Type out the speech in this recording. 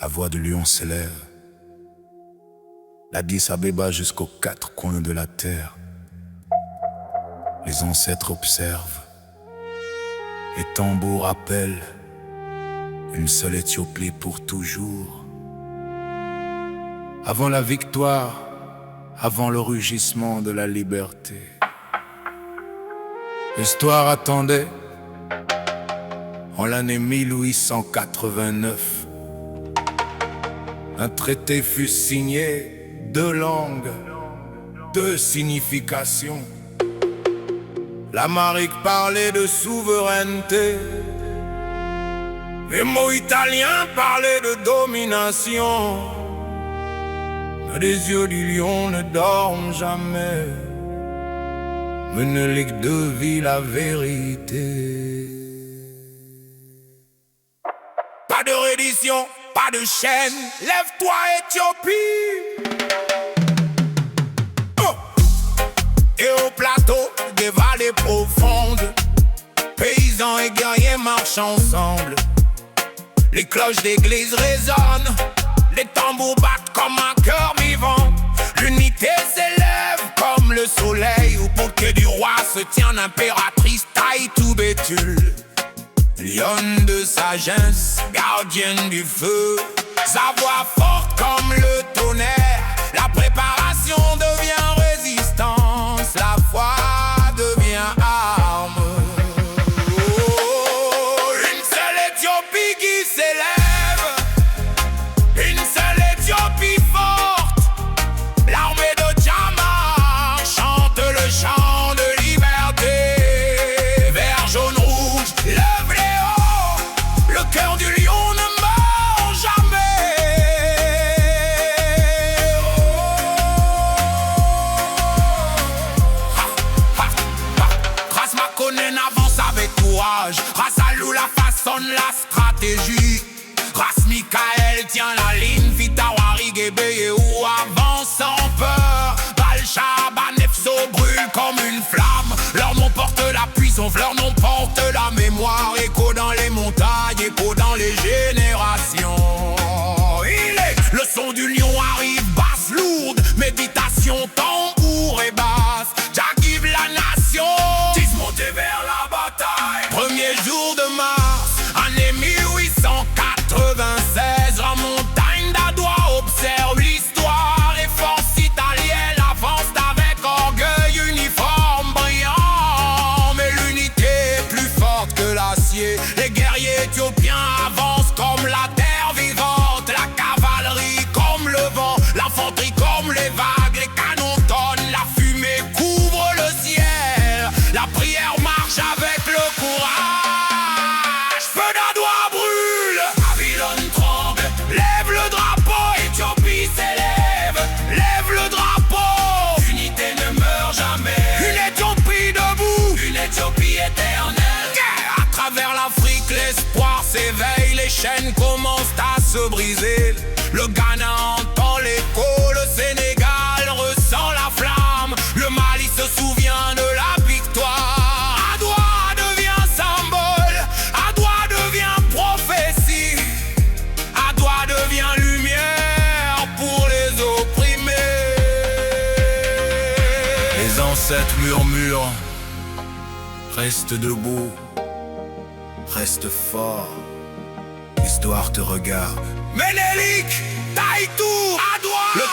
La voix de lion s'élève, l'Addis Abeba jusqu'aux quatre coins de la terre. Les ancêtres observent, les tambours appellent, une seule Éthiopie pour toujours. Avant la victoire, avant le rugissement de la liberté. L'histoire attendait, en l'année 1889, un traité fut signé, deux langues, deux significations. L'Amérique parlait de souveraineté, les mots italiens parlaient de domination. Mais les yeux du lion ne dorment jamais, Menelik devit la vérité. Pas de reddition, pas de chaîne, lève-toi Éthiopie. Oh. Et au plateau des vallées profondes, paysans et guerriers marchent ensemble. Les cloches d'église résonnent, les tambours battent comme un cœur vivant. L'unité s'élève comme le soleil, au bouquet du roi se tient l'impératrice Taïtou Bétul. Lionne de sagesse, gardienne du feu, sa voix forte comme le tonnerre. La préparation devient résistance, la foi devient arme. Oh, une seule Éthiopie qui s'élève, une seule Éthiopie forte. L'armée de Djamar chante le chant de liberté. Vert, jaune, rouge, lève-les haut, le cœur du lion ne meurt jamais. Ras Makonnen avance avec courage, Ras Alou la façonne la stratégie. Ras Michael tient la ligne, Vitawari Gebeye ou avance sans peur. Balshaba Nefso brûle comme une flamme, leur nom porte la puissance, leur nom porte la mémoire. Écho dans les montagnes, écho dans les générations. Il est, le son du lion arrive, basse lourde, méditation, tambour et basse. J'active la nation, dismonté vers la bataille. Premier jour de mars, année 1896, la montagne d'Adwa observe l'histoire. Les forces italiennes avancent avec orgueil, uniforme brillant. Mais l'unité est plus forte que l'acier. Les guerriers éthiopiens avancent comme la terre vivante. La cavalerie comme le vent, l'infanterie comme les vagues. Les canons tonnent, la fumée couvre le ciel. La prière marche avec le courage. Feu d'Adwa brûle, Babylone tremble. Lève le drapeau, Éthiopie s'élève. Lève le drapeau, l'unité ne meurt jamais. Une Éthiopie debout, une Éthiopie éternelle. À travers l'Afrique, l'espoir s'éveille. Les chaînes commencent à se briser. Le Ghana entend l'écho, le Sénégal ressent la flamme. Le Mali se souvient de la victoire. Adwa devient symbole, Adwa devient prophétie. Adwa devient lumière pour les opprimés. Les ancêtres murmurent, reste debout, reste fort. L'histoire te regarde. Menelik, Taïtou, Adwa. Le